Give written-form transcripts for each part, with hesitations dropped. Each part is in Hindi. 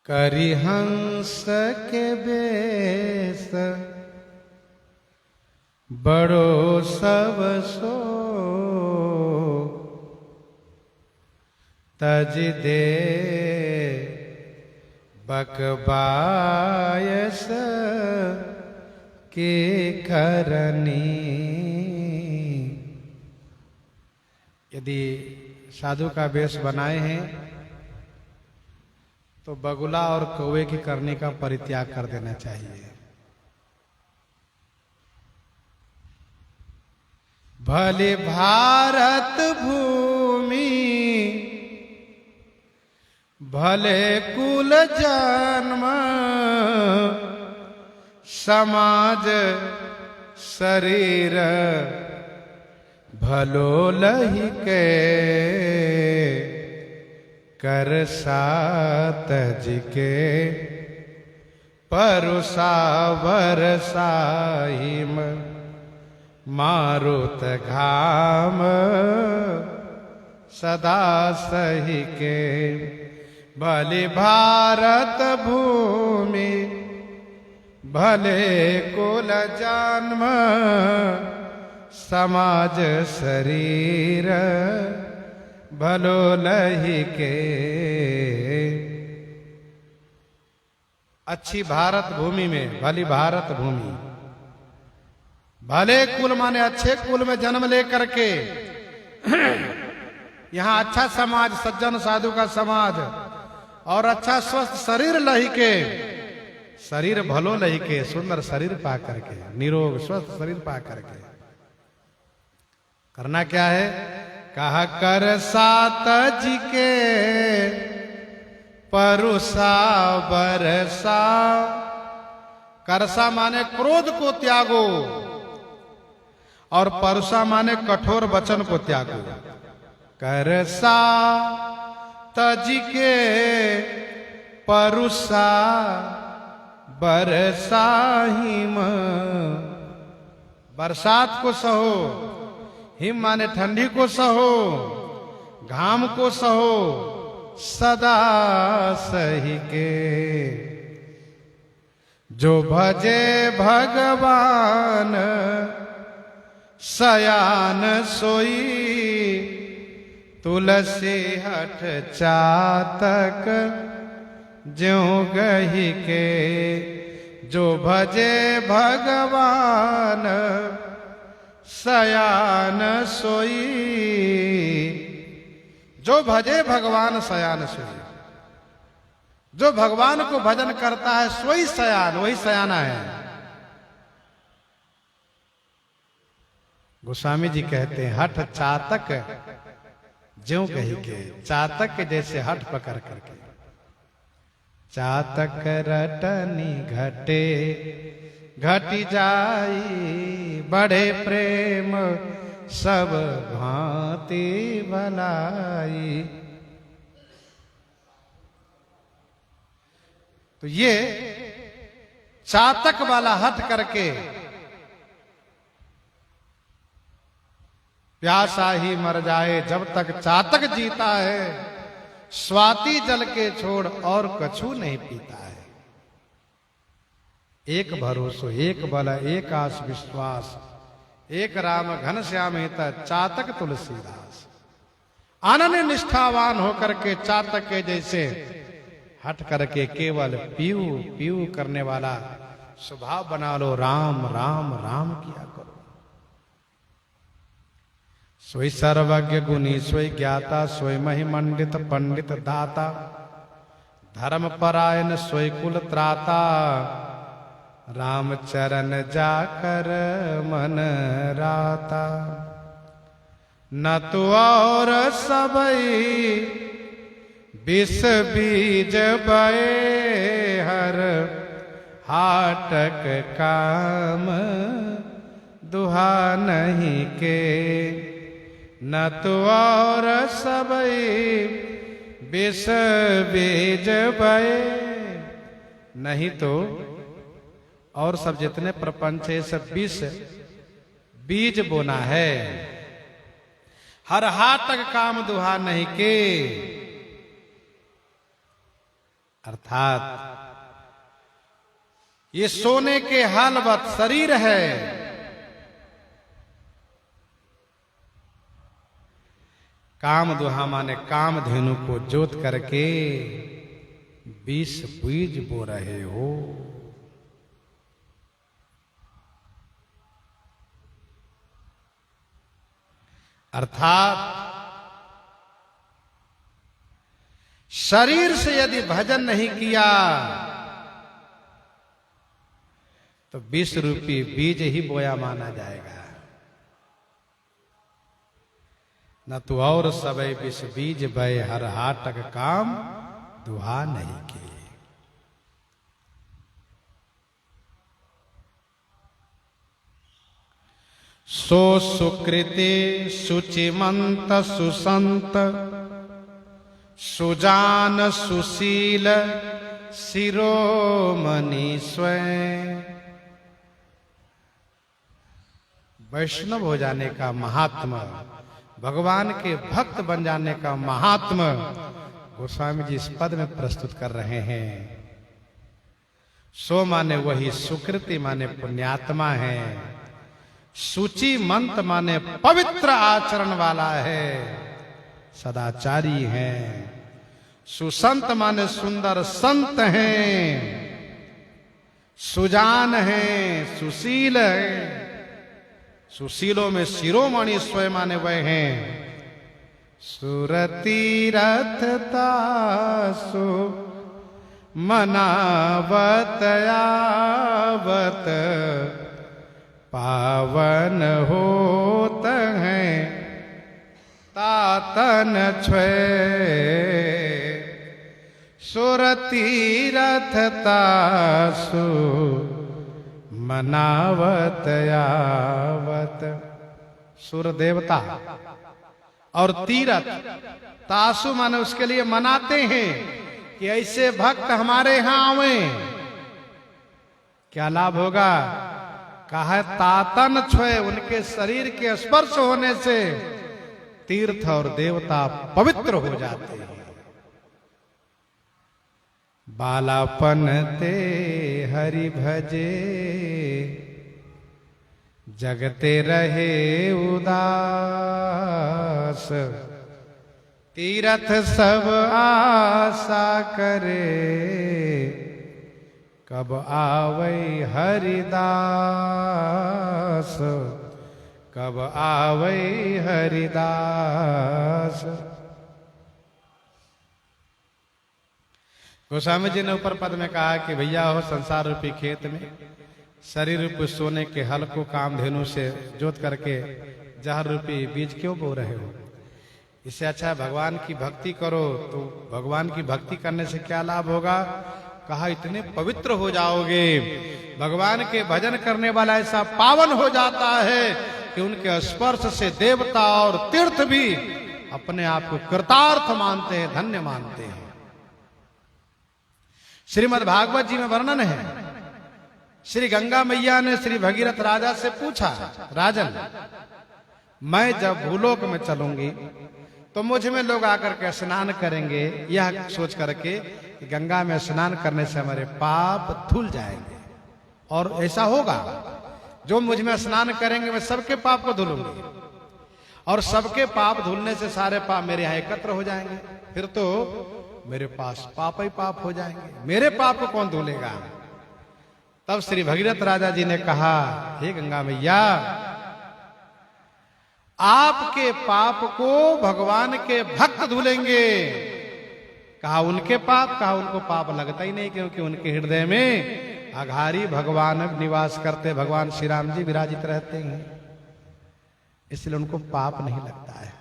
करिहंस के बेस बड़ो सब सो तज दे बकबायस के करनी। यदि साधु का वेश बनाए हैं तो बगुला और कौवे की करने का परित्याग कर देना चाहिए। भले भारत भूमि भले कुल जन्म समाज शरीर भलो लहि के कर सात जी के परुषा बरसाहिम मारुत घाम सदा सही के। भले भारत भूमि भले कुल जन्म समाज शरीर भलो लहि के। अच्छी भारत भूमि में भली भारत भूमि भले कुल माने अच्छे कुल में जन्म लेकर के यहाँ अच्छा समाज सज्जन साधु का समाज और अच्छा स्वस्थ शरीर लही के शरीर भलो लही के सुंदर शरीर पा करके निरोग स्वस्थ शरीर पा करके करना क्या है। कहा कर सात जी के परुषा बरसा। करसा माने क्रोध को त्यागो और परुषा माने कठोर वचन को त्यागो। करसा तजी के परुषा बरसा हिम। बरसात को सहो, हिम माने ठंडी को सहो, घाम को सहो सदा सही के। जो भजे भगवान सयान सोई तुलसी हठ चातक ज्यों गही के। जो भजे भगवान सयान सोई। जो भजे भगवान सयान सोई। जो भगवान को भजन करता है सोई सयान वही सयाना है। गोस्वामी जी कहते हैं हठ चातक ज्यों कही के। चातक के जैसे हठ पकड़ करके। चातक रटनी घटे घटी जाई बड़े प्रेम सब भांति भलाई। तो ये चातक वाला हट करके प्यासा ही मर जाए जब तक चातक जीता है। स्वाति जल के छोड़ और कछु नहीं पीता है। एक भरोसो एक बल एक आस विश्वास एक राम घन श्याम हिता चातक तुलसीदास। अनन्य निष्ठावान होकर के चातक के जैसे हट करके केवल पीऊ पीऊ करने वाला स्वभाव बना लो। राम राम राम किया करो। सोई सर्वज्ञ गुणी सोई ज्ञाता सोई महिमंडित पंडित दाता धर्म परायण सोई कुल त्राता। राम चरण जाकर मन राता। न तो और सबई विष बीज बए हर हाटक काम दुहा नहीं के। न तो और सबई विष बीज बए। नहीं तो और सब जितने प्रपंच है सब विष बीज बोना है। हर हाथ तक काम दुहा नहीं के। अर्थात ये सोने के हालवत शरीर है, काम दुहा माने काम धेनु को जोत करके 20 बीज बो रहे हो। अर्थात शरीर से यदि भजन नहीं किया तो 20 रूपी बीज ही बोया माना जाएगा, न तो और सबे 20 बीज बय हर हाटक काम दुहा नहीं किए। सो सुकृति सुचिमंत सुसंत सुजान सुशील शिरोमणि स्वयं। वैष्णव हो जाने का महात्मा, भगवान के भक्त बन जाने का महात्मा गोस्वामी जी इस पद में प्रस्तुत कर रहे हैं। सो माने वही सुकृति माने पुण्यात्मा है, सुचि मंत माने पवित्र आचरण वाला है, सदाचारी है, सुसंत माने सुंदर संत हैं, सुजान हैं, सुशील हैं, सुशीलों में शिरोमणि स्वयं माने वह हैं। सुरतीरथता सु मनावत आवत पावन होत हैं तातन छे। सुरतीरथता सु मनावत आवत। सुर देवता और तीरथ, तासु माने उसके लिए मनाते हैं कि ऐसे भक्त हमारे यहां आवे, क्या लाभ होगा? कहा तातन छुए, उनके शरीर के स्पर्श होने से तीर्थ और देवता पवित्र हो जाते हैं। बालापन ते हरि भजे जगते रहे उदास, तीरथ सब आशा करे कब आवै हरिदास, कब आवै हरिदास। गोस्वामी जी ने ऊपर पद में कहा कि भैया हो संसार रूपी खेत में शरीर रूपी सोने के हल को कामधेनु से जोत करके जहर रूपी बीज क्यों बो रहे हो? इससे अच्छा भगवान की भक्ति करो। तो भगवान की भक्ति करने से क्या लाभ होगा? कहा इतने पवित्र हो जाओगे, भगवान के भजन करने वाला ऐसा पावन हो जाता है कि उनके स्पर्श से देवता और तीर्थ भी अपने आप को कृतार्थ मानते हैं, धन्य मानते हैं। श्रीमद् भागवत जी में वर्णन है, श्री गंगा मैया ने श्री भगीरथ राजा से पूछा, राजन मैं जब भूलोक में चलूंगी तो मुझ में लोग आकर के स्नान करेंगे, यह सोच करके कि गंगा में स्नान करने से हमारे पाप धुल जाएंगे। और ऐसा होगा, जो मुझ में स्नान करेंगे मैं सबके पाप को धुलूंगी, और सबके पाप धुलने से सारे पाप मेरे यहाँ एकत्र हो जाएंगे। फिर तो मेरे पास पाप ही पाप हो जाएंगे, मेरे पाप को कौन धुलेगा? तब श्री भगीरथ राजा जी ने कहा, हे गंगा मैया, आपके पाप को भगवान के भक्त धुलेंगे। कहा उनके पाप? कहा उनको पाप लगता ही नहीं, क्योंकि उनके हृदय में अघारी भगवान निवास करते, भगवान श्री राम जी विराजित रहते हैं, इसलिए उनको पाप नहीं लगता है।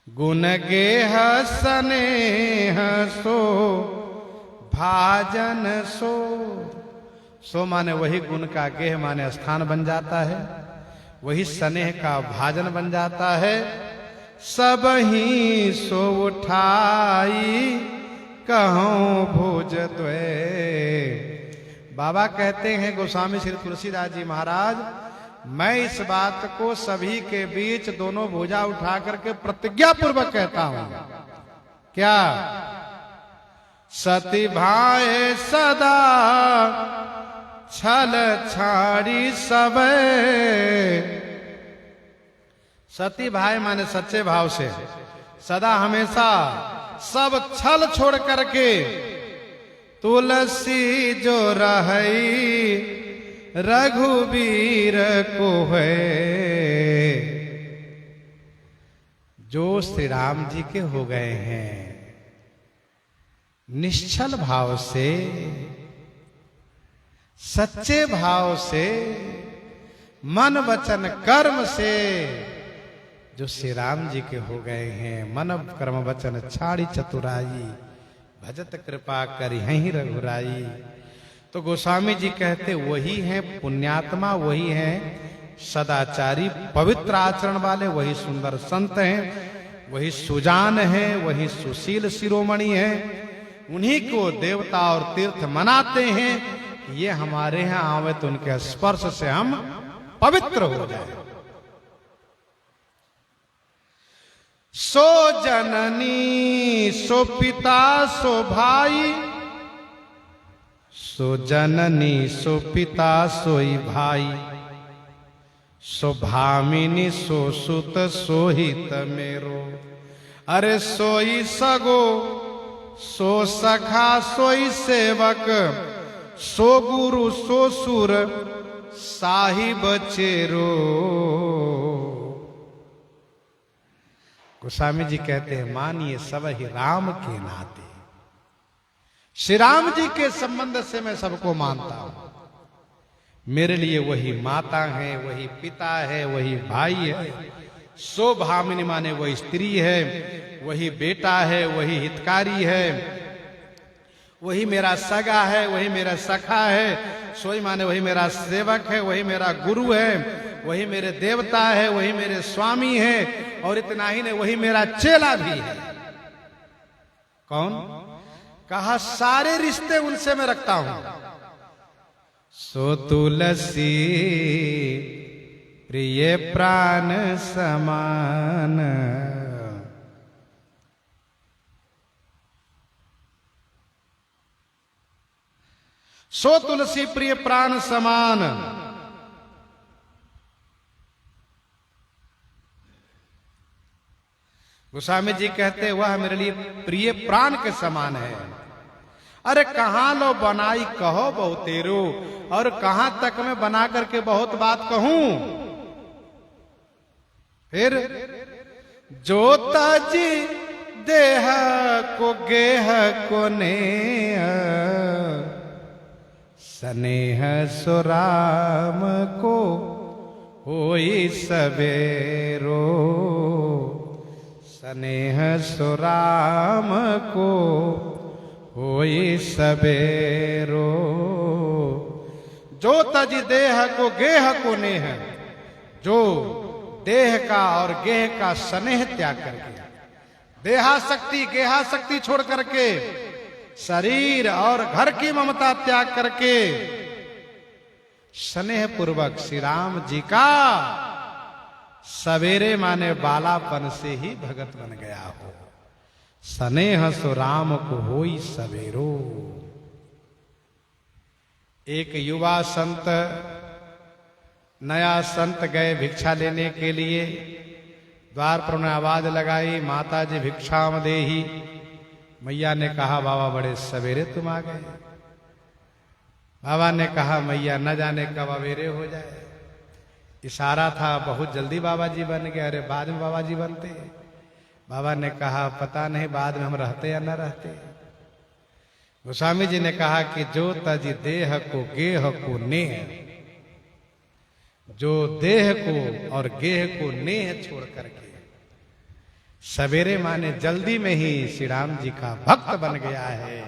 गुण गेह स्नेह सो भाजन सो। सो माने वही गुण का गेह माने स्थान बन जाता है, वही स्नेह का भाजन बन जाता है। सब ही सो उठाई कहूं भुज द्वे। बाबा कहते हैं, गोस्वामी श्री तुलसीदास जी महाराज मैं इस बात को सभी के बीच दोनों भुजा उठा करके प्रतिज्ञा पूर्वक कहता हूं। क्या? सती भाए सदा छल छाड़ी सब। सती भाई माने सच्चे भाव से, सदा हमेशा सब छल छोड़ करके तुलसी जो रही रघुवीर को है। जो श्री राम जी के हो गए हैं निश्चल भाव से, सच्चे भाव से, मन वचन कर्म से जो श्री राम जी के हो गए हैं। मन कर्म वचन छाड़ी चतुराई, भजत कृपा करी ही रघुराई। तो गोस्वामी जी कहते वही हैं पुण्यात्मा, वही हैं सदाचारी, पवित्र आचरण वाले, वही सुंदर संत हैं, वही सुजान हैं, वही सुशील शिरोमणि हैं। उन्हीं को देवता और तीर्थ मनाते हैं। ये हमारे यहाँ आवे तो उनके स्पर्श से हम पवित्र हो जाए। सो जननी सो पिता सो भाई, सो जननी सो पिता सोई भाई, सो भामिनी सो सुत सोहित मेरो। अरे सोई सगो सो सखा सोई सेवक, सो गुरु सो सुर साहिब चेरो। गोस्वामी जी कहते हैं मानिए सब ही राम के नाते। श्री राम जी के संबंध से मैं सबको मानता हूं। मेरे लिए वही माता है, वही पिता है, वही भाई है। सो भामिनी माने वही स्त्री है, वही बेटा है, वही हितकारी है, वही मेरा सगा है, वही मेरा सखा है। सोई माने वही मेरा सेवक है, वही मेरा गुरु है, वही मेरे देवता है, वही मेरे स्वामी है। और इतना ही नहीं, वही मेरा चेला भी है। कौन? कहा सारे रिश्ते उनसे मैं रखता हूं। सो तुलसी प्रिय प्राण समान, सो तुलसी प्रिय प्राण समान। गोस्वामी जी कहते वह मेरे लिए प्रिय प्राण के समान है। अरे कहां लो बनाई कहो बहुतेरो, और कहां तक मैं बना करके बहुत बात कहूं। फिर जोता जी देह को गेह को नेह, स्नेह सुराम को होई सवेरो। स्नेह सुराम को होई सवेरो। जो तज देह को गेह को नेह, जो देह का और गेह का स्नेह त्याग करके, देहासक्ति गेहासक्ति छोड़ करके, शरीर और घर की ममता त्याग करके स्नेह पूर्वक श्री राम जी का सवेरे माने बालापन से ही भगत बन गया हो। स्नेह सो राम को होई सवेरो। एक युवा संत, नया संत गए भिक्षा लेने के लिए। द्वार पर उन्हें आवाज लगाई, माता जी भिक्षाम देही। मैया ने कहा बाबा बड़े सवेरे तुम आ गए। बाबा ने कहा मैया न जाने कब अवेरे हो जाए। इशारा था बहुत जल्दी बाबा जी बन गए। अरे बाद में बाबा जी बनते। बाबा ने कहा पता नहीं बाद में हम रहते या न रहते। गोस्वामी जी ने कहा कि जो तज देह को गेह को नेह, जो देह को और गेह को नेह छोड़ करके सवेरे माने जल्दी में ही श्री राम जी का भक्त बन गया है,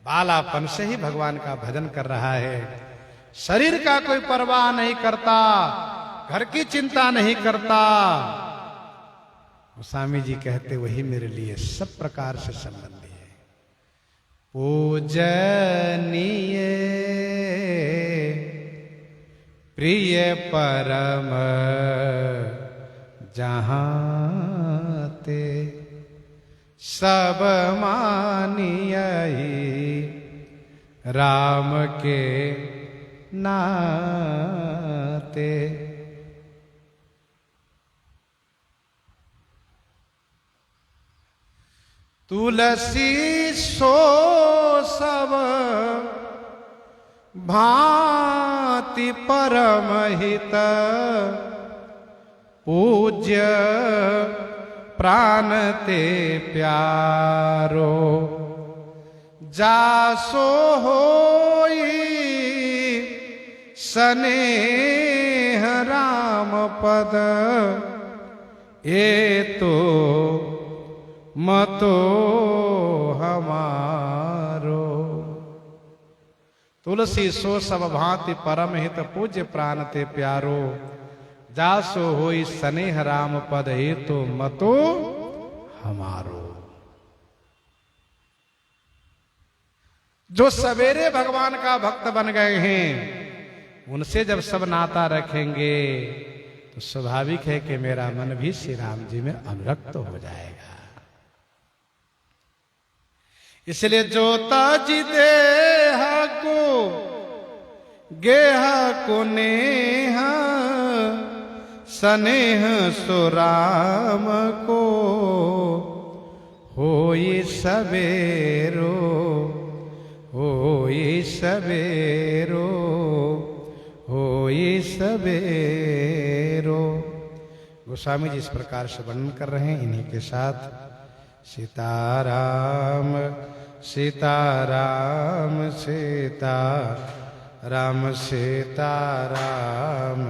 बालापन से ही भगवान का भजन कर रहा है, शरीर का कोई परवाह नहीं करता, घर की चिंता नहीं करता। गोस्वामी जी कहते वही मेरे लिए सब प्रकार से संबंधी है। पूजनीय प्रिय परम जहाँ ते सब मानियहि राम के नाते। तुलसी सो सब भांति परम हित पूज्य प्राण ते प्यारो जासो होई स्नेह राम पद ए तो मतो हमारो। तुलसी सो सब भांति परम हित पूज्य प्राण ते प्यारो जासो होई स्नेह राम पद हे तो मतो हमारो। जो सवेरे भगवान का भक्त बन गए हैं उनसे जब सब नाता रखेंगे तो स्वाभाविक है कि मेरा मन भी श्री राम जी में अनुरक्त हो जाएगा। इसलिए जोता जी देह को गेह को नेह स्नेह सुराम को होई सवेरो होई सवेरो होई सवेरो। गोस्वामी जी इस प्रकार से वर्णन कर रहे हैं। इन्हीं के साथ सीताराम सीताराम सीताराम सीताराम।